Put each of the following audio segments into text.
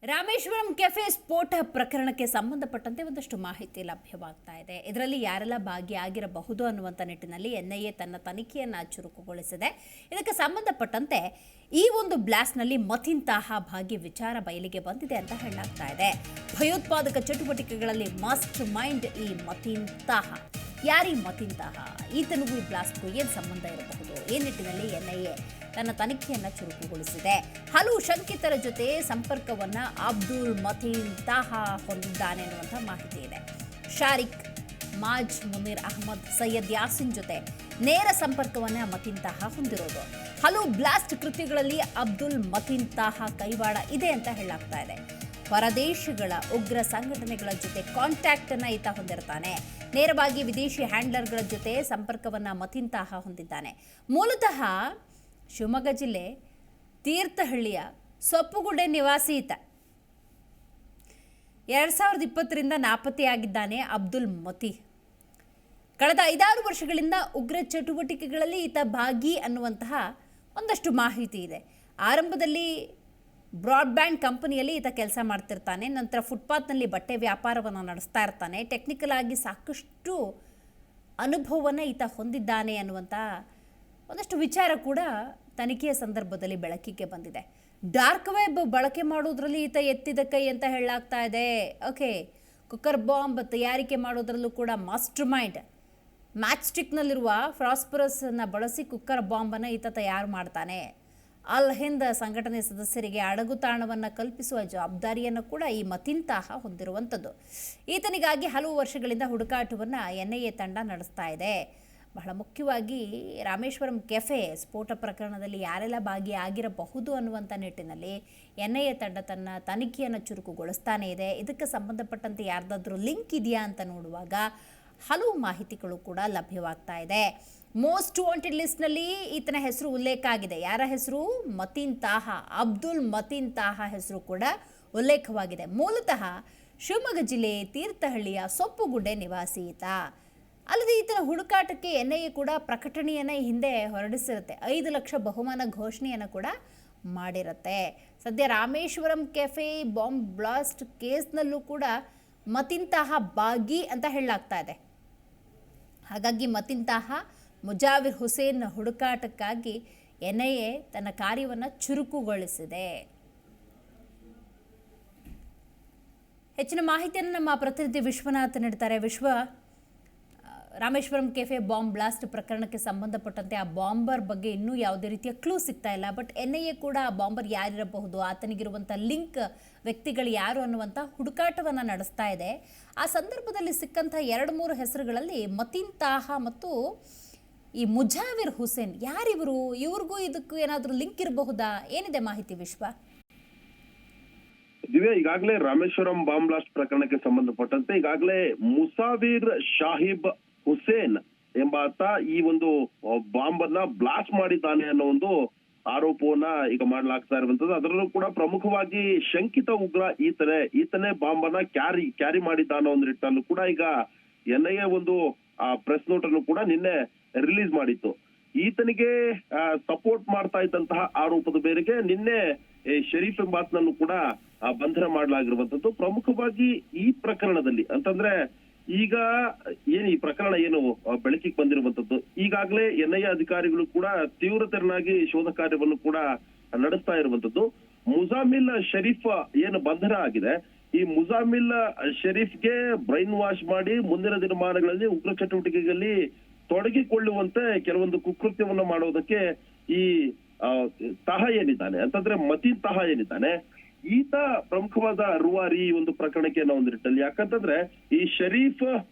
Rameswaram cafe ಸ್ಫೋಟ ಪ್ರಕರಣಕ್ಕೆ ಸಂಬಂಧಪಟ್ಟಂತೆ ಒಂದಷ್ಟು ಮಾಹಿತಿ ಲಭ್ಯವಾಗ್ತಾ ಇದೆ. ಇದರಲ್ಲಿ ಯಾರೆಲ್ಲ ಭಾಗಿಯಾಗಿರಬಹುದು ಅನ್ನುವಂಥ ನಿಟ್ಟಿನಲ್ಲಿ ಎನ್ಐಎ ತನ್ನ ತನಿಖೆಯನ್ನು ಚುರುಕುಗೊಳಿಸಿದೆ. ಇದಕ್ಕೆ ಸಂಬಂಧಪಟ್ಟಂತೆ ಈ ಒಂದು ಬ್ಲಾಸ್ಟ್ನಲ್ಲಿ ಮತೀನ್ ತಾಹಾ ಭಾಗಿ ವಿಚಾರ ಬಯಲಿಗೆ ಬಂದಿದೆ ಅಂತ ಹೇಳಲಾಗ್ತಾ ಇದೆ. ಭಯೋತ್ಪಾದಕ ಚಟುವಟಿಕೆಗಳಲ್ಲಿ ಮಾಸ್ಟರ್ ಮೈಂಡ್ ಈ ಮತೀನ್ ತಾಹಾ. ಯಾರೀ ಮತೀನ್ ತಾಹಾ? ಈತನಿಗೂ ಈ ಬ್ಲಾಸ್ಟ್ಗೂ ಏನು ಸಂಬಂಧ ಇರಬಹುದು? ಈ ನಿಟ್ಟಿನಲ್ಲಿ ಎನ್ಐಎ ತನ್ನ ತನಿಖೆಯನ್ನು ಚುರುಕುಗೊಳಿಸಿದೆ. ಹಲವು ಶಂಕಿತರ ಜೊತೆ ಸಂಪರ್ಕವನ್ನ ಅಬ್ದುಲ್ ಮತೀನ್ ತಾಹಾ ಹೊಂದಿದ್ದಾನೆ ಅನ್ನುವಂಥ ಮಾಹಿತಿ ಇದೆ. ಶಾರಿಕ್, ಮಾಜ್, ಮುನೀರ್ ಅಹಮದ್, ಸೈಯದ್ ಯಾಸಿನ್ ಜೊತೆ ನೇರ ಸಂಪರ್ಕವನ್ನ ಮತೀನ್ ತಾಹಾ ಹೊಂದಿರೋದು. ಹಲವು ಬ್ಲಾಸ್ಟ್ ಕೃತ್ಯಗಳಲ್ಲಿ ಅಬ್ದುಲ್ ಮತೀನ್ ತಾಹಾ ಕೈವಾಡ ಇದೆ ಅಂತ ಹೇಳಲಾಗ್ತಾ ಇದೆ. ಹೊರದೇಶಗಳ ಉಗ್ರ ಸಂಘಟನೆಗಳ ಜೊತೆ ಕಾಂಟ್ಯಾಕ್ಟ್ ಅನ್ನ ಈತ ಹೊಂದಿರ್ತಾನೆ. ನೇರವಾಗಿ ವಿದೇಶಿ ಹ್ಯಾಂಡ್ಲರ್ಗಳ ಜೊತೆ ಸಂಪರ್ಕವನ್ನ ಮತೀನ್ ತಾಹಾ ಹೊಂದಿದ್ದಾನೆ. ಮೂಲತಃ ಶಿವಮೊಗ್ಗ ಜಿಲ್ಲೆ ತೀರ್ಥಹಳ್ಳಿಯ ಸೊಪ್ಪುಗುಡ್ಡೆ ನಿವಾಸಿ ಈತ. 2020ರಿಂದ ನಾಪತ್ತೆಯಾಗಿದ್ದಾನೆ ಅಬ್ದುಲ್ ಮತಿ. ಕಳೆದ 5-6 ವರ್ಷಗಳಿಂದ ಉಗ್ರ ಚಟುವಟಿಕೆಗಳಲ್ಲಿ ಈತ ಭಾಗಿ ಅನ್ನುವಂತಹ ಒಂದಷ್ಟು ಮಾಹಿತಿ ಇದೆ. ಆರಂಭದಲ್ಲಿ ಬ್ರಾಡ್ಬ್ಯಾಂಡ್ ಕಂಪನಿಯಲ್ಲಿ ಈತ ಕೆಲಸ ಮಾಡ್ತಿರ್ತಾನೆ. ನಂತರ ಫುಟ್ಪಾತ್ನಲ್ಲಿ ಬಟ್ಟೆ ವ್ಯಾಪಾರವನ್ನು ನಡೆಸ್ತಾ ಇರ್ತಾನೆ. ಟೆಕ್ನಿಕಲ್ ಆಗಿ ಸಾಕಷ್ಟು ಅನುಭವವನ್ನು ಈತ ಹೊಂದಿದ್ದಾನೆ ಅನ್ನುವಂಥ ಒಂದಷ್ಟು ವಿಚಾರ ಕೂಡ ತನಿಖೆಯ ಸಂದರ್ಭದಲ್ಲಿ ಬೆಳಕಿಗೆ ಬಂದಿದೆ. ಡಾರ್ಕ್ ವೆಬ್ ಬಳಕೆ ಮಾಡೋದ್ರಲ್ಲಿ ಈತ ಎತ್ತಿದ ಕೈ ಅಂತ ಹೇಳಲಾಗ್ತಾ ಇದೆ. ಓಕೆ, ಕುಕ್ಕರ್ ಬಾಂಬ್ ತಯಾರಿಕೆ ಮಾಡೋದ್ರಲ್ಲೂ ಕೂಡ ಮಾಸ್ಟರ್ ಮೈಂಡ್. ಮ್ಯಾಚ್ ಸ್ಟಿಕ್ನಲ್ಲಿರುವ ಫಾಸ್ಫರಸ್ನ ಬಳಸಿ ಕುಕ್ಕರ್ ಬಾಂಬನ್ನು ಈತ ತಯಾರು ಮಾಡ್ತಾನೆ. ಅಲ್ ಹಿಂದ್ ಸಂಘಟನೆ ಸದಸ್ಯರಿಗೆ ಅಡಗುತಾಣವನ್ನು ಕಲ್ಪಿಸುವ ಜವಾಬ್ದಾರಿಯನ್ನು ಕೂಡ ಈ ಮತೀನ್ ತಾಹಾ ಹೊಂದಿರುವಂಥದ್ದು. ಈತನಿಗಾಗಿ ಹಲವು ವರ್ಷಗಳಿಂದ ಹುಡುಕಾಟವನ್ನು ಎನ್ಐಎ ತಂಡ ನಡೆಸ್ತಾ ಇದೆ. ಬಹಳ ಮುಖ್ಯವಾಗಿ ರಾಮೇಶ್ವರಂ ಕೆಫೆ ಸ್ಫೋಟ ಪ್ರಕರಣದಲ್ಲಿ ಯಾರೆಲ್ಲ ಭಾಗಿಯಾಗಿರಬಹುದು ಅನ್ನುವಂಥ ನಿಟ್ಟಿನಲ್ಲಿ ಎನ್ಐಎ ತಂಡ ತನ್ನ ತನಿಖೆಯನ್ನು ಚುರುಕುಗೊಳಿಸ್ತಾನೆ ಇದೆ. ಇದಕ್ಕೆ ಸಂಬಂಧಪಟ್ಟಂತೆ ಯಾರ್ದಾದ್ರೂ ಲಿಂಕ್ ಇದೆಯಾ ಅಂತ ನೋಡುವಾಗ ಹಲವು ಮಾಹಿತಿಗಳು ಕೂಡ ಲಭ್ಯವಾಗ್ತಾ ಇದೆ. ಮೋಸ್ಟ್ ವಾಂಟೆಡ್ ಲಿಸ್ಟ್ನಲ್ಲಿ ಈತನ ಹೆಸರು ಉಲ್ಲೇಖ ಆಗಿದೆ. ಯಾರ ಹೆಸರು? ಮತೀನ್ ತಾಹಾ. ಅಬ್ದುಲ್ ಮತೀನ್ ತಾಹಾ ಹೆಸರು ಕೂಡ ಉಲ್ಲೇಖವಾಗಿದೆ. ಮೂಲತಃ ಶಿವಮೊಗ್ಗ ಜಿಲ್ಲೆ ತೀರ್ಥಹಳ್ಳಿಯ ಸೊಪ್ಪುಗುಡ್ಡೆ ನಿವಾಸಿ ಈತ. ಅಲ್ಲದೆ ಈತನ ಹುಡುಕಾಟಕ್ಕೆ ಎನ್ಐಎ ಕೂಡ ಪ್ರಕಟಣೆಯನ್ನು ಹಿಂದೆ ಹೊರಡಿಸಿರುತ್ತೆ. 5 ಲಕ್ಷ ಬಹುಮಾನ ಘೋಷಣೆಯನ್ನು ಕೂಡ ಮಾಡಿರುತ್ತೆ. ಸದ್ಯ ರಾಮೇಶ್ವರಂ ಕೆಫೆ ಬಾಂಬ್ ಬ್ಲಾಸ್ಟ್ ಕೇಸ್ನಲ್ಲೂ ಕೂಡ ಮತೀನ್ ತಾಹಾ ಭಾಗಿ ಅಂತ ಹೇಳಲಾಗ್ತಾ ಇದೆ. ಹಾಗಾಗಿ ಮತೀನ್ ತಾಹಾ, ಮುಜಾವಿರ್ ಹುಸೇನ್ ಹುಡುಕಾಟಕ್ಕಾಗಿ ಎನ್ಐಎ ತನ್ನ ಕಾರ್ಯವನ್ನು ಚುರುಕುಗೊಳಿಸಿದೆ. ಹೆಚ್ಚಿನ ಮಾಹಿತಿಯನ್ನು ನಮ್ಮ ಪ್ರತಿನಿಧಿ ವಿಶ್ವನಾಥ್ ನೀಡ್ತಾರೆ. ವಿಶ್ವ, ರಾಮೇಶ್ವರಂ ಕೆಫೆ ಬಾಂಬ್ ಬ್ಲಾಸ್ಟ್ ಪ್ರಕರಣಕ್ಕೆ ಸಂಬಂಧಪಟ್ಟಂತೆ ಆ ಬಾಂಬರ್ ಬಗ್ಗೆ ಇನ್ನೂ ಯಾವುದೇ ರೀತಿಯ ಕ್ಲೂ ಸಿಗ್ತಾ ಇಲ್ಲ. ಬಟ್ ಎನ್ಐಎ ಕೂಡ ಆ ಬಾಂಬರ್ ಯಾರಿರಬಹುದು, ಆತನಿಗಿರುವಂಥ ಲಿಂಕ್ ವ್ಯಕ್ತಿಗಳು ಯಾರು ಅನ್ನುವಂಥ ಹುಡುಕಾಟವನ್ನು ನಡೆಸ್ತಾ ಇದೆ. ಆ ಸಂದರ್ಭದಲ್ಲಿ ಸಿಕ್ಕಂಥ 2-3 ಹೆಸರುಗಳಲ್ಲಿ ಮತೀನ್ ತಾಹಾ ಮತ್ತು ಈ ಮುಜಾವಿರ್ ಹುಸೇನ್ ಯಾರಿವರು? ಇವ್ರಿಗೂ ಇದಕ್ಕೂ ಏನಾದರೂ ಲಿಂಕ್ ಇರಬಹುದಾ? ಏನಿದೆ ಮಾಹಿತಿ ವಿಶ್ವ? ದಿವ್ಯಾ, ಈಗಾಗಲೇ ರಾಮೇಶ್ವರಂ ಬಾಂಬ್ ಬ್ಲಾಸ್ಟ್ ಪ್ರಕರಣಕ್ಕೆ ಸಂಬಂಧಪಟ್ಟಂತೆ ಈಗಾಗಲೇ ಮುಸಾವಿರ್ ಶಾಹಿಬ್ ಹುಸೇನ್ ಎಂಬಾತ ಈ ಒಂದು ಬಾಂಬ್ ಅನ್ನ ಬ್ಲಾಸ್ಟ್ ಮಾಡಿದ್ದಾನೆ ಅನ್ನೋ ಒಂದು ಆರೋಪವನ್ನ ಈಗ ಮಾಡಲಾಗ್ತಾ ಇರುವಂತದ್ದು. ಅದರಲ್ಲೂ ಕೂಡ ಪ್ರಮುಖವಾಗಿ ಶಂಕಿತ ಉಗ್ರ ಈತನೇ ಬಾಂಬ್ ಅನ್ನ ಕ್ಯಾರಿ ಮಾಡಿದ್ದಾನ ಒಂದು ನಿಟ್ಟಲ್ಲೂ ಕೂಡ ಈಗ ಎನ್ಐಎ ಒಂದು ಪ್ರೆಸ್ ನೋಟ್ ಅನ್ನು ಕೂಡ ನಿನ್ನೆ ರಿಲೀಸ್ ಮಾಡಿತ್ತು. ಈತನಿಗೆ ಸಪೋರ್ಟ್ ಮಾಡ್ತಾ ಇದ್ದಂತಹ ಆರೋಪದ ಮೇರೆಗೆ ನಿನ್ನೆ ಶರೀಫ್ ಎಂಬಾತನನ್ನು ಕೂಡ ಬಂಧನ ಮಾಡಲಾಗಿರುವಂತದ್ದು. ಪ್ರಮುಖವಾಗಿ ಈ ಪ್ರಕರಣದಲ್ಲಿ ಅಂತಂದ್ರೆ ಈಗ ಈ ಪ್ರಕರಣ ಬೆಳಕಿಗೆ ಬಂದಿರುವಂತದ್ದು, ಈಗಾಗಲೇ ಎನ್ಐಎ ಅಧಿಕಾರಿಗಳು ಕೂಡ ತೀವ್ರತರನಾಗಿ ಶೋಧ ಕಾರ್ಯವನ್ನು ಕೂಡ ನಡೆಸ್ತಾ ಇರುವಂತದ್ದು. ಮುಜಾಮಿಲ್ ಶರೀಫ್ ಬಂಧನ ಆಗಿದೆ. ಈ ಮುಜಾಮಿಲ್ ಶರೀಫ್ಗೆ ಬ್ರೈನ್ ವಾಶ್ ಮಾಡಿ ಮುಂದಿನ ದಿನಮಾನಗಳಲ್ಲಿ ಉಗ್ರ ಚಟುವಟಿಕೆಗಳಲ್ಲಿ ತೊಡಗಿಕೊಳ್ಳುವಂತೆ ಕೆಲವೊಂದು ಕುಕೃತ್ಯವನ್ನು ಮಾಡೋದಕ್ಕೆ ಈ ತಾಹಾ ಏನಿದ್ದಾನೆ ಅಂತಂದ್ರೆ ಮತೀನ್ ತಾಹಾ ಏನಿದ್ದಾನೆ, ಈತ ಪ್ರಮುಖವಾದ ರೂವಾರಿ ಈ ಒಂದು ಪ್ರಕರಣಕ್ಕೆ ಅನ್ನೋ ಒಂದು ನಿಟ್ಟಲ್ಲಿ. ಯಾಕಂತಂದ್ರೆ ಈ ಶರೀಫ್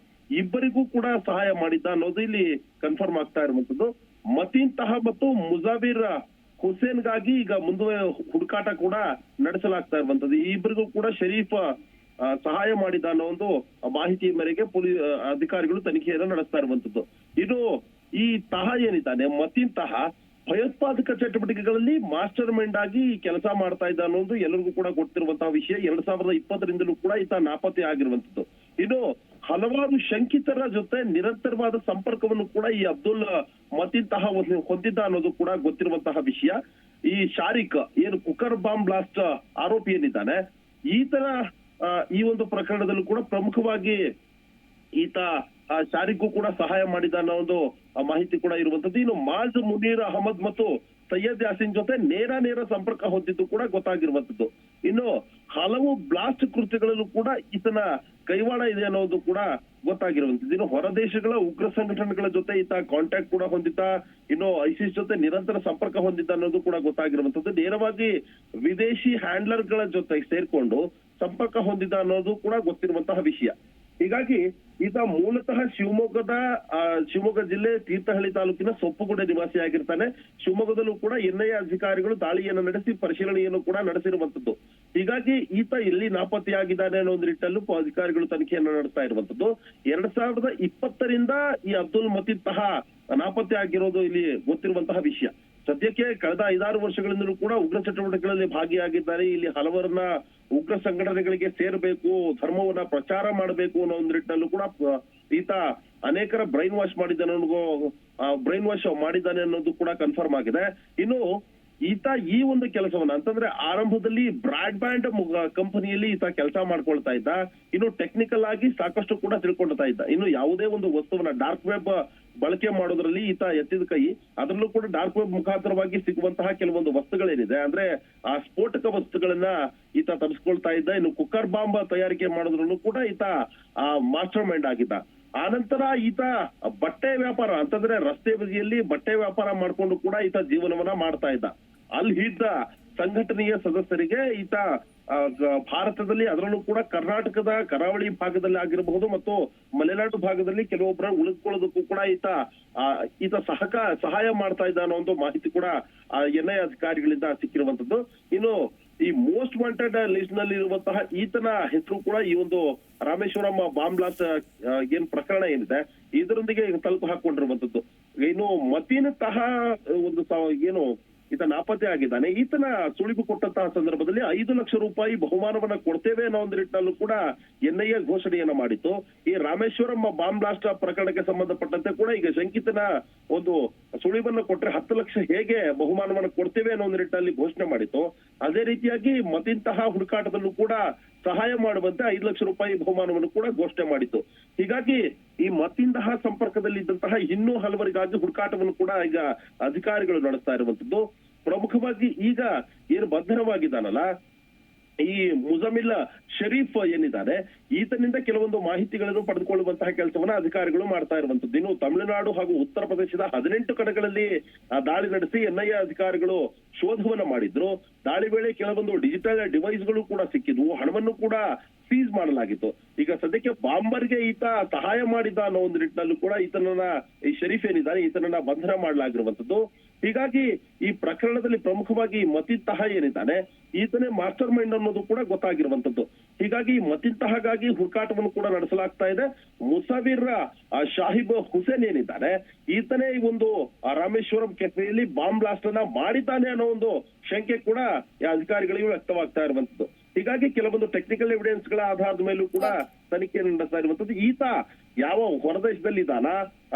ಇಬ್ಬರಿಗೂ ಕೂಡ ಸಹಾಯ ಮಾಡಿದ್ದ ಅನ್ನೋದು ಇಲ್ಲಿ ಕನ್ಫರ್ಮ್ ಆಗ್ತಾ ಇರುವಂತದ್ದು. ಮತೀನ್ ತಾಹಾ ಮತ್ತು ಮುಜಾವಿರ್ ಹುಸೇನ್ಗಾಗಿ ಈಗ ಮುಂದೆ ಹುಡುಕಾಟ ಕೂಡ ನಡೆಸಲಾಗ್ತಾ ಇರುವಂತದ್ದು. ಈ ಇಬ್ಬರಿಗೂ ಕೂಡ ಶರೀಫ್ ಸಹಾಯ ಮಾಡಿದ ಅನ್ನೋ ಒಂದು ಮಾಹಿತಿಯ ಮೇರೆಗೆ ಪೊಲೀಸ್ ಅಧಿಕಾರಿಗಳು ತನಿಖೆಯನ್ನು ನಡೆಸ್ತಾ ಇರುವಂತದ್ದು. ಇನ್ನು ಈ ತಾಹಾ ಏನಿದ್ದಾನೆ, ಮತೀನ್ ತಾಹಾ ಭಯೋತ್ಪಾದಕ ಚಟುವಟಿಕೆಗಳಲ್ಲಿ ಮಾಸ್ಟರ್ ಮೈಂಡ್ ಆಗಿ ಕೆಲಸ ಮಾಡ್ತಾ ಇದ್ದ ಅನ್ನೋದು ಎಲ್ಲರಿಗೂ ಕೂಡ ಗೊತ್ತಿರುವಂತಹ ವಿಷಯ. 2020ರಿಂದಲೂ ಕೂಡ ಈತ ನಾಪತ್ತೆ ಆಗಿರುವಂತದ್ದು. ಇನ್ನು ಹಲವಾರು ಶಂಕಿತರ ಜೊತೆ ನಿರಂತರವಾದ ಸಂಪರ್ಕವನ್ನು ಕೂಡ ಈ ಅಬ್ದುಲ್ ಮತೀನ್ ತಾಹಾ ಹೊಂದಿದ್ದ ಅನ್ನೋದು ಕೂಡ ಗೊತ್ತಿರುವಂತಹ ವಿಷಯ. ಈ ಶಾರಿಕ್ ಕುಕ್ಕರ್ ಬಾಂಬ್ ಬ್ಲಾಸ್ಟ್ ಆರೋಪಿ ಏನಿದ್ದಾನೆ, ಈತನ ಈ ಒಂದು ಪ್ರಕರಣದಲ್ಲೂ ಕೂಡ ಪ್ರಮುಖವಾಗಿ ಈತ ಶಾರಿಗೂ ಕೂಡ ಸಹಾಯ ಮಾಡಿದ ಅನ್ನೋ ಒಂದು ಮಾಹಿತಿ ಕೂಡ ಇರುವಂತದ್ದು. ಇನ್ನು ಮಾಜ್ ಮುನೀರ್ ಅಹಮದ್ ಮತ್ತು ಸೈಯದ್ ಯಾಸಿನ್ ಜೊತೆ ನೇರ ಸಂಪರ್ಕ ಹೊಂದಿದ್ದು ಕೂಡ ಗೊತ್ತಾಗಿರುವಂತದ್ದು. ಇನ್ನು ಹಲವು ಬ್ಲಾಸ್ಟ್ ಕೃತ್ಯಗಳಲ್ಲೂ ಕೂಡ ಈತನ ಕೈವಾಡ ಇದೆ ಅನ್ನೋದು ಕೂಡ ಗೊತ್ತಾಗಿರುವಂತದ್ದು. ಇನ್ನು ಹೊರ ದೇಶಗಳ ಉಗ್ರ ಸಂಘಟನೆಗಳ ಜೊತೆ ಈತ ಕಾಂಟ್ಯಾಕ್ಟ್ ಕೂಡ ಹೊಂದಿದ್ದ, ಇನ್ನು ಐಸಿಸ್ ಜೊತೆ ನಿರಂತರ ಸಂಪರ್ಕ ಹೊಂದಿದ್ದ ಅನ್ನೋದು ಕೂಡ ಗೊತ್ತಾಗಿರುವಂತದ್ದು. ನೇರವಾಗಿ ವಿದೇಶಿ ಹ್ಯಾಂಡ್ಲರ್ ಗಳ ಜೊತೆ ಸೇರ್ಕೊಂಡು ಸಂಪರ್ಕ ಹೊಂದಿದ್ದ ಅನ್ನೋದು ಕೂಡ ಗೊತ್ತಿರುವಂತಹ ವಿಷಯ. ಹೀಗಾಗಿ ಈತ ಮೂಲತಃ ಶಿವಮೊಗ್ಗ ಜಿಲ್ಲೆ ತೀರ್ಥಹಳ್ಳಿ ತಾಲೂಕಿನ ಸೊಪ್ಪುಗುಡೆ ನಿವಾಸಿಯಾಗಿರ್ತಾನೆ. ಶಿವಮೊಗ್ಗದಲ್ಲೂ ಕೂಡ ಎನ್ಐಎ ಅಧಿಕಾರಿಗಳು ದಾಳಿಯನ್ನು ನಡೆಸಿ ಪರಿಶೀಲನೆಯನ್ನು ಕೂಡ ನಡೆಸಿರುವಂತದ್ದು. ಹೀಗಾಗಿ ಈತ ಎಲ್ಲಿ ನಾಪತ್ತೆಯಾಗಿದ್ದಾನೆ ಅನ್ನೋ ಒಂದು ನಿಟ್ಟಲ್ಲೂ ಅಧಿಕಾರಿಗಳು ತನಿಖೆಯನ್ನು ನಡೆಸ್ತಾ ಇರುವಂತದ್ದು. 2020ರಿಂದ ಈ ಅಬ್ದುಲ್ ಮತೀದ್ ತಹ ನಾಪತ್ತೆ ಆಗಿರೋದು ಇಲ್ಲಿ ಗೊತ್ತಿರುವಂತಹ ವಿಷಯ. ಸದ್ಯಕ್ಕೆ ಕಳೆದ 5-6 ವರ್ಷಗಳಿಂದಲೂ ಕೂಡ ಉಗ್ರ ಚಟುವಟಿಕೆಗಳಲ್ಲಿ ಭಾಗಿಯಾಗಿದ್ದಾರೆ. ಇಲ್ಲಿ ಹಲವರನ್ನ ಉಗ್ರ ಸಂಘಟನೆಗಳಿಗೆ ಸೇರ್ಬೇಕು, ಧರ್ಮವನ್ನ ಪ್ರಚಾರ ಮಾಡಬೇಕು ಅನ್ನೋ ಒಂದು ನಿಟ್ಟಿನಲ್ಲೂ ಕೂಡ ಈತ ಅನೇಕರ ಬ್ರೈನ್ ವಾಶ್ ಮಾಡಿದ್ದಾನೆ ಅನ್ನೋದು ಕೂಡ ಕನ್ಫರ್ಮ್ ಆಗಿದೆ. ಇನ್ನು ಈತ ಈ ಒಂದು ಕೆಲಸವನ್ನ ಅಂತಂದ್ರೆ ಆರಂಭದಲ್ಲಿ ಬ್ರಾಡ್ ಬ್ಯಾಂಡ್ ಕಂಪನಿಯಲ್ಲಿ ಈತ ಕೆಲಸ ಮಾಡ್ಕೊಳ್ತಾ ಇದ್ದ. ಇನ್ನು ಟೆಕ್ನಿಕಲ್ ಆಗಿ ಸಾಕಷ್ಟು ಕೂಡ ತಿಳ್ಕೊಳ್ತಾ ಇದ್ದ. ಇನ್ನು ಯಾವುದೇ ಒಂದು ವಸ್ತುವನ್ನ ಡಾರ್ಕ್ ವೆಬ್ ಬಳಕೆ ಮಾಡೋದ್ರಲ್ಲಿ ಈತ ಎತ್ತಿದ ಕೈ. ಅದರಲ್ಲೂ ಕೂಡ ಡಾರ್ಕ್ ವೆಬ್ ಮುಖಾಂತರವಾಗಿ ಸಿಗುವಂತಹ ಕೆಲವೊಂದು ವಸ್ತುಗಳೇನಿದೆ ಅಂದ್ರೆ ಆ ಸ್ಫೋಟಕ ವಸ್ತುಗಳನ್ನ ಈತ ತರಿಸ್ಕೊಳ್ತಾ ಇದ್ದ. ಇನ್ನು ಕುಕ್ಕರ್ ಬಾಂಬ್ ತಯಾರಿಕೆ ಮಾಡೋದ್ರಲ್ಲೂ ಕೂಡ ಈತ ಮಾಸ್ಟರ್ ಮೈಂಡ್ ಆಗಿದ್ದ. ಆನಂತರ ಈತ ಬಟ್ಟೆ ವ್ಯಾಪಾರ ಅಂತಂದ್ರೆ ರಸ್ತೆ ಬದಿಯಲ್ಲಿ ಬಟ್ಟೆ ವ್ಯಾಪಾರ ಮಾಡ್ಕೊಂಡು ಕೂಡ ಈತ ಜೀವನವನ್ನ ಮಾಡ್ತಾ ಇದ್ದ. ಅಲ್ಲಿ ಇದ್ದ ಸಂಘಟನೆಯ ಸದಸ್ಯರಿಗೆ ಈತ ಭಾರತದಲ್ಲಿ ಅದರಲ್ಲೂ ಕೂಡ ಕರ್ನಾಟಕದ ಕರಾವಳಿ ಭಾಗದಲ್ಲಿ ಆಗಿರಬಹುದು ಮತ್ತು ಮಲೆನಾಡು ಭಾಗದಲ್ಲಿ ಕೆಲವೊಬ್ಬರ ಉಳಿದುಕೊಳ್ಳೋದಕ್ಕೂ ಕೂಡ ಈತ ಸಹಾಯ ಮಾಡ್ತಾ ಇದ್ದ ಅನ್ನೋ ಒಂದು ಮಾಹಿತಿ ಕೂಡ ಎನ್ಐಎ ಅಧಿಕಾರಿಗಳಿಂದ ಸಿಕ್ಕಿರುವಂತದ್ದು. ಇನ್ನು ಈ ಮೋಸ್ಟ್ ವಾಂಟೆಡ್ ಲಿಸ್ಟ್ ನಲ್ಲಿ ಇರುವಂತಹ ಈತನ ಹೆಸರು ಕೂಡ ಈ ಒಂದು ರಾಮೇಶ್ವರಂ ಬಾಂಬ್ ಬ್ಲಾಸ್ಟ್ ಏನ್ ಪ್ರಕರಣ ಏನಿದೆ ಇದರೊಂದಿಗೆ ತಲುಪು ಹಾಕೊಂಡಿರುವಂತದ್ದು. ಇನ್ನು ಮತೀನ್ ತಹ ಒಂದು ಏನು ಈತ ನಾಪತ್ತೆ ಆಗಿದ್ದಾನೆ. ಈತನ ಸುಳಿವು ಕೊಟ್ಟಂತಹ ಸಂದರ್ಭದಲ್ಲಿ 5 ಲಕ್ಷ ರೂಪಾಯಿ ಬಹುಮಾನವನ್ನ ಕೊಡ್ತೇವೆ ಅನ್ನೋ ಒಂದು ನಿಟ್ಟಿನಲ್ಲೂ ಕೂಡ ಎನ್ಐಎ ಘೋಷಣೆಯನ್ನ ಮಾಡಿತ್ತು. ಈ ರಾಮೇಶ್ವರಂ ಬಾಂಬ್ ಬ್ಲಾಸ್ಟ್ ಪ್ರಕರಣಕ್ಕೆ ಸಂಬಂಧಪಟ್ಟಂತೆ ಕೂಡ ಈಗ ಶಂಕಿತನ ಒಂದು ಸುಳಿವನ್ನ ಕೊಟ್ರೆ 10 ಲಕ್ಷ ಹೇಗೆ ಬಹುಮಾನವನ್ನ ಕೊಡ್ತೇವೆ ಅನ್ನೋ ಒಂದು ನಿಟ್ಟಿನಲ್ಲಿ ಘೋಷಣೆ ಮಾಡಿತ್ತು. ಅದೇ ರೀತಿಯಾಗಿ ಮತ್ತಿಂತಹ ಹುಡುಕಾಟದಲ್ಲೂ ಕೂಡ ಸಹಾಯ ಮಾಡುವಂತೆ 5 ಲಕ್ಷ ರೂಪಾಯಿ ಬಹುಮಾನವನ್ನು ಕೂಡ ಘೋಷಣೆ ಮಾಡಿತ್ತು. ಹೀಗಾಗಿ ಈ ಮತ್ತಿಂತಹ ಸಂಪರ್ಕದಲ್ಲಿದ್ದಂತಹ ಇನ್ನೂ ಹಲವರಿಗಾಗಿ ಹುಡುಕಾಟವನ್ನು ಕೂಡ ಈಗ ಅಧಿಕಾರಿಗಳು ನಡೆಸ್ತಾ ಇರುವಂತದ್ದು. ಪ್ರಮುಖವಾಗಿ ಈಗ ಏನು ಬಂಧನವಾಗಿದ್ದಾನಲ್ಲ ಈ ಮುಜಮಿಲ್ ಶರೀಫ್ ಏನಿದ್ದಾರೆ ಈತನಿಂದ ಕೆಲವೊಂದು ಮಾಹಿತಿಗಳನ್ನು ಪಡೆದುಕೊಳ್ಳುವಂತಹ ಕೆಲಸವನ್ನ ಅಧಿಕಾರಿಗಳು ಮಾಡ್ತಾ ಇರುವಂತದ್ದು. ಇನ್ನು ತಮಿಳುನಾಡು ಹಾಗೂ ಉತ್ತರ ಪ್ರದೇಶದ 18 ಕಡೆಗಳಲ್ಲಿ ದಾಳಿ ನಡೆಸಿ ಎನ್ಐಎ ಅಧಿಕಾರಿಗಳು ಶೋಧವನ್ನ ಮಾಡಿದ್ರು. ದಾಳಿ ವೇಳೆ ಕೆಲವೊಂದು ಡಿಜಿಟಲ್ ಡಿವೈಸ್ಗಳು ಕೂಡ ಸಿಕ್ಕಿದ್ವು, ಹಣವನ್ನು ಕೂಡ ಸೀಸ್ ಮಾಡಲಾಗಿತ್ತು. ಈಗ ಸದ್ಯಕ್ಕೆ ಬಾಂಬರ್ಗೆ ಈತ ಸಹಾಯ ಮಾಡಿದ ಅನ್ನೋ ಒಂದು ನಿಟ್ಟಿನಲ್ಲೂ ಕೂಡ ಈ ಶರೀಫ್ ಏನಿದ್ದಾರೆ ಈತನನ್ನ ಬಂಧನ ಮಾಡಲಾಗಿರುವಂತದ್ದು. ಹೀಗಾಗಿ ಈ ಪ್ರಕರಣದಲ್ಲಿ ಪ್ರಮುಖವಾಗಿ ಮತೀದ್ ತಹ ಏನಿದ್ದಾನೆ ಈತನೇ ಮಾಸ್ಟರ್ ಮೈಂಡ್ ಅನ್ನೋದು ಕೂಡ ಗೊತ್ತಾಗಿರುವಂತದ್ದು. ಹೀಗಾಗಿ ಮತೀದ್ ತಹಗಾಗಿ ಹುಡುಕಾಟವನ್ನು ಕೂಡ ನಡೆಸಲಾಗ್ತಾ ಇದೆ. ಮುಸಾವಿರ್ ಶಾಹಿಬ್ ಹುಸೇನ್ ಏನಿದ್ದಾನೆ ಈತನೇ ಈ ಒಂದು ರಾಮೇಶ್ವರಂ ಕೆಫೆಯಲ್ಲಿ ಬಾಂಬ್ ಬ್ಲಾಸ್ಟ್ ಅನ್ನ ಮಾಡಿದ್ದಾನೆ ಅನ್ನೋ ಒಂದು ಶಂಕೆ ಕೂಡ ಅಧಿಕಾರಿಗಳಿಗೂ ವ್ಯಕ್ತವಾಗ್ತಾ ಇರುವಂತದ್ದು. ಹೀಗಾಗಿ ಕೆಲವೊಂದು ಟೆಕ್ನಿಕಲ್ ಎವಿಡೆನ್ಸ್ ಗಳ ಆಧಾರದ ಮೇಲೂ ಕೂಡ ತನಿಖೆಯನ್ನು ನಡೆಸ್ತಾ ಇರುವಂತದ್ದು. ಈತ ಯಾವ ಹೊರದೇಶದಲ್ಲಿ ಇದ್ದಾನ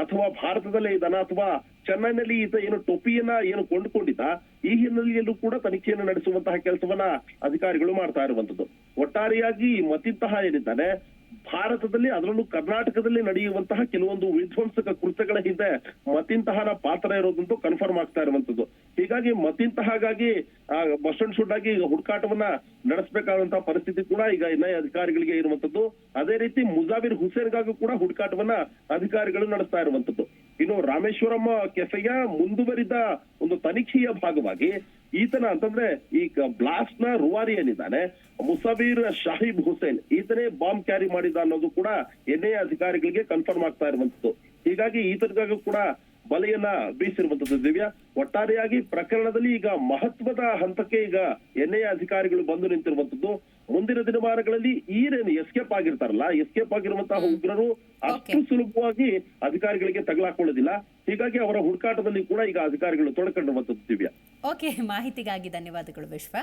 ಅಥವಾ ಭಾರತದಲ್ಲೇ ಇದ್ದಾನ ಅಥವಾ ಚೆನ್ನೈನಲ್ಲಿ ಈತ ಏನು ಟೊಪಿಯನ್ನ ಏನು ಕೊಂಡುಕೊಂಡಿದ್ದ ಈ ಹಿನ್ನೆಲೆಯಲ್ಲೂ ಕೂಡ ತನಿಖೆಯನ್ನು ನಡೆಸುವಂತಹ ಕೆಲಸವನ್ನ ಅಧಿಕಾರಿಗಳು ಮಾಡ್ತಾ ಇರುವಂತದ್ದು. ಒಟ್ಟಾರೆಯಾಗಿ ಮತೀದ್ ತಹ ಏನಿದ್ದಾನೆ ಭಾರತದಲ್ಲಿ ಅದರಲ್ಲೂ ಕರ್ನಾಟಕದಲ್ಲಿ ನಡೆಯುವಂತಹ ಕೆಲವೊಂದು ವಿಧ್ವಂಸಕ ಕೃತ್ಯಗಳ ಹಿಂದೆ ಮತೀದ್ ತಹನ ಪಾತ್ರ ಇರೋದಂತೂ ಕನ್ಫರ್ಮ್ ಆಗ್ತಾ ಇರುವಂತದ್ದು. ಹೀಗಾಗಿ ಮತೀದ್ ತಹಗಾಗಿ ಮಸ್ಟ್ ಅಂಡ್ ಶುಡ್ ಆಗಿ ಈಗ ಹುಡುಕಾಟವನ್ನ ನಡೆಸಬೇಕಾದಂತಹ ಪರಿಸ್ಥಿತಿ ಕೂಡ ಈಗ ಎನ್ಐಎ ಅಧಿಕಾರಿಗಳಿಗೆ ಇರುವಂತದ್ದು. ಅದೇ ರೀತಿ ಮುಜಾವಿರ್ ಹುಸೇನ್ಗಾಗೂ ಕೂಡ ಹುಡುಕಾಟವನ್ನ ಅಧಿಕಾರಿಗಳು ನಡೆಸ್ತಾ ಇರುವಂತದ್ದು. ಇನ್ನು ರಾಮೇಶ್ವರಂ ಕೆಫೆಯ ಮುಂದುವರಿದ ಒಂದು ತನಿಖೆಯ ಭಾಗವಾಗಿ ಈತನ ಅಂತಂದ್ರೆ ಈ ಬ್ಲಾಸ್ಟ್ ನ ರೂವಾರಿ ಏನಿದ್ದಾನೆ ಮುಸಾವಿರ್ ಶಾಹಿಬ್ ಹುಸೇನ್ ಈತನೇ ಬಾಂಬ್ ಕ್ಯಾರಿ ಮಾಡಿದ ಅನ್ನೋದು ಕೂಡ ಎನ್ಐಎ ಅಧಿಕಾರಿಗಳಿಗೆ ಕನ್ಫರ್ಮ್ ಆಗ್ತಾ ಇರುವಂತದ್ದು. ಹೀಗಾಗಿ ಈತನಿಗಾಗೂ ಕೂಡ ಬಲೆಯನ್ನ ಬೀಸಿರುವಂತದ್ದು. ದಿವ್ಯಾ, ಒಟ್ಟಾರೆಯಾಗಿ ಪ್ರಕರಣದಲ್ಲಿ ಈಗ ಮಹತ್ವದ ಹಂತಕ್ಕೆ ಈಗ ಎನ್ಐಎ ಅಧಿಕಾರಿಗಳು ಬಂದು ನಿಂತಿರುವಂತದ್ದು. ಮುಂದಿನ ದಿನಮಾನಗಳಲ್ಲಿ ಈರೇನು ಎಸ್ಕೇಪ್ ಆಗಿರ್ತಾರಲ್ಲ ಎಸ್ಕೇಪ್ ಆಗಿರುವಂತಹ ಉಗ್ರರು ಅಷ್ಟು ಸುಲಭವಾಗಿ ಅಧಿಕಾರಿಗಳಿಗೆ ತಗಲಾಕೊಳ್ಳೋದಿಲ್ಲ. ಹೀಗಾಗಿ ಅವರ ಹುಡುಕಾಟದಲ್ಲಿ ಕೂಡ ಈಗ ಅಧಿಕಾರಿಗಳು ತೊಡಕೊಂಡಿರುವಂತದ್ದು. ದಿವ್ಯಾ, ಓಕೆ, ಮಾಹಿತಿಗಾಗಿ ಧನ್ಯವಾದಗಳು ವಿಶ್ವ.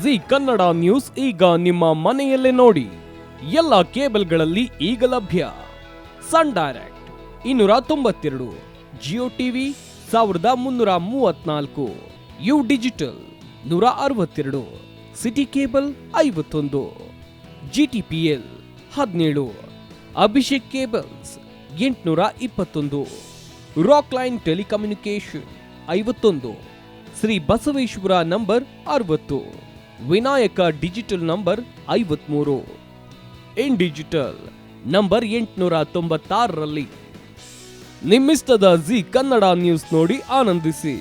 ಜಿ ಕನ್ನಡ ನ್ಯೂಸ್ ಈಗ ನಿಮ್ಮ ಮನೆಯಲ್ಲೇ ನೋಡಿ. ಎಲ್ಲ ಕೇಬಲ್ಗಳಲ್ಲಿ ಈಗ ಲಭ್ಯ. Sun Direct 292, Jio TV 1334, U digital 162, city cable 51, GTPL 17, Abhishek cables 821, Rockline telecommunication 51, Shri Basaveshwara number 60, Vinayaka digital number 53, in digital number 896ರಲ್ಲಿ. ನಿಮ್ಮಿಷ್ಟದ ಜಿ ಕನ್ನಡ ನ್ಯೂಸ್ ನೋಡಿ ಆನಂದಿಸಿ.